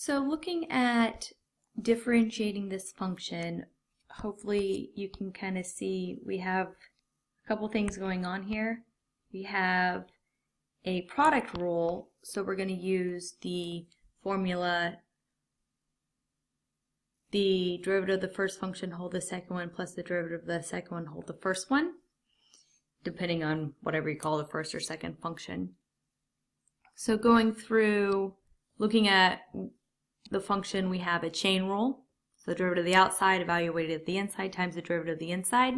So looking at differentiating this function, hopefully you can kind of see we have a couple things going on here. We have a product rule, so we're going to use the formula, the derivative of the first function hold the second one plus the derivative of the second one hold the first one, depending on whatever you call the first or second function. So going through, looking at the function, we have a chain rule. So the derivative of the outside evaluated at the inside times the derivative of the inside.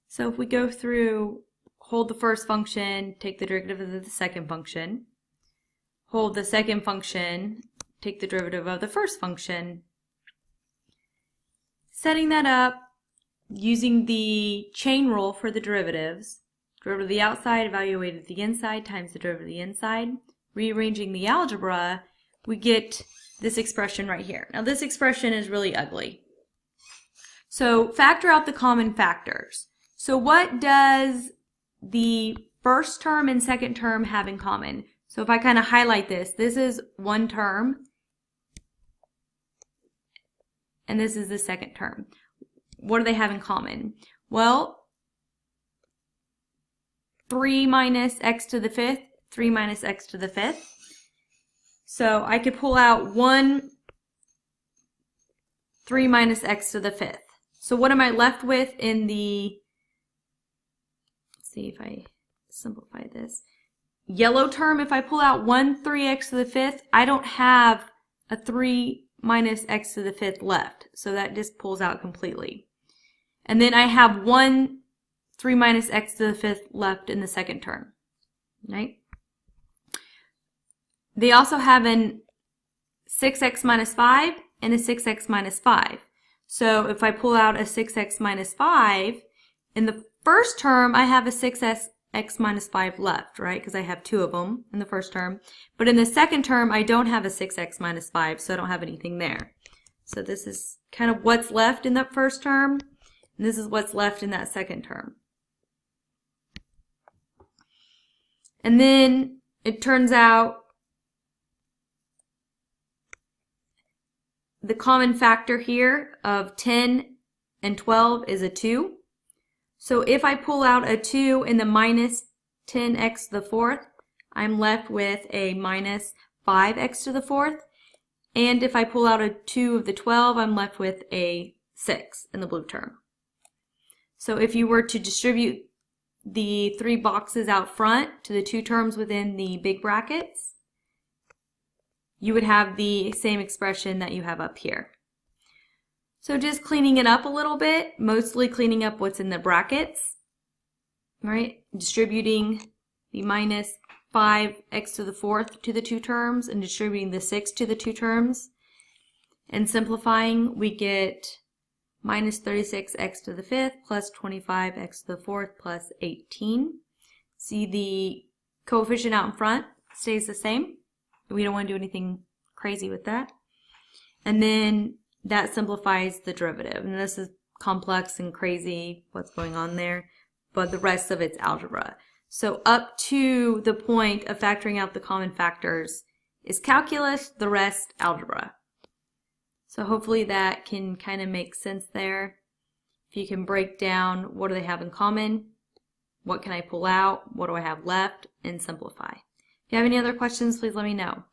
So if we go through, hold the first function, take the derivative of the second function, hold the second function, take the derivative of the first function, setting that up using the chain rule for the derivatives, derivative of the outside evaluated at the inside times the derivative of the inside, rearranging the algebra, we get this expression right here. Now this expression is really ugly. So factor out the common factors. So what does the first term and second term have in common? So if I kind of highlight this, this is one term and this is the second term. What do they have in common? Well, 3 minus x to the fifth, 3 minus x to the fifth. So I could pull out 3 minus x to the fifth. So what am I left with in the, let's see if I simplify this, yellow term? If I pull out 3x to the fifth, I don't have a 3 minus x to the fifth left. So that just pulls out completely. And then I have 3 minus x to the fifth left in the second term, right? They also have an 6x minus 5 and a 6x minus 5. So if I pull out a 6x minus 5, in the first term I have a 6x minus 5 left, right? Because I have two of them in the first term. But in the second term I don't have a 6x minus 5, so I don't have anything there. So this is kind of what's left in that first term, and this is what's left in that second term. And then it turns out the common factor here of 10 and 12 is a 2. So if I pull out a 2 in the minus 10x to the fourth, I'm left with a minus 5x to the fourth. And if I pull out a 2 of the 12, I'm left with a 6 in the blue term. So if you were to distribute the 3 boxes out front to the 2 terms within the big brackets, you would have the same expression that you have up here. So just cleaning it up a little bit, mostly cleaning up what's in the brackets, right? Distributing the minus 5x to the fourth to the 2 terms and distributing the 6 to the 2 terms. And simplifying, we get minus 36x to the fifth plus 25x to the fourth plus 18. See the coefficient out in front stays the same. We don't want to do anything crazy with that. And then that simplifies the derivative. And this is complex and crazy what's going on there, but the rest of it's algebra. So up to the point of factoring out the common factors is calculus, the rest algebra. So hopefully that can kind of make sense there. If you can break down what do they have in common, what can I pull out, what do I have left, and simplify. If you have any other questions, please let me know.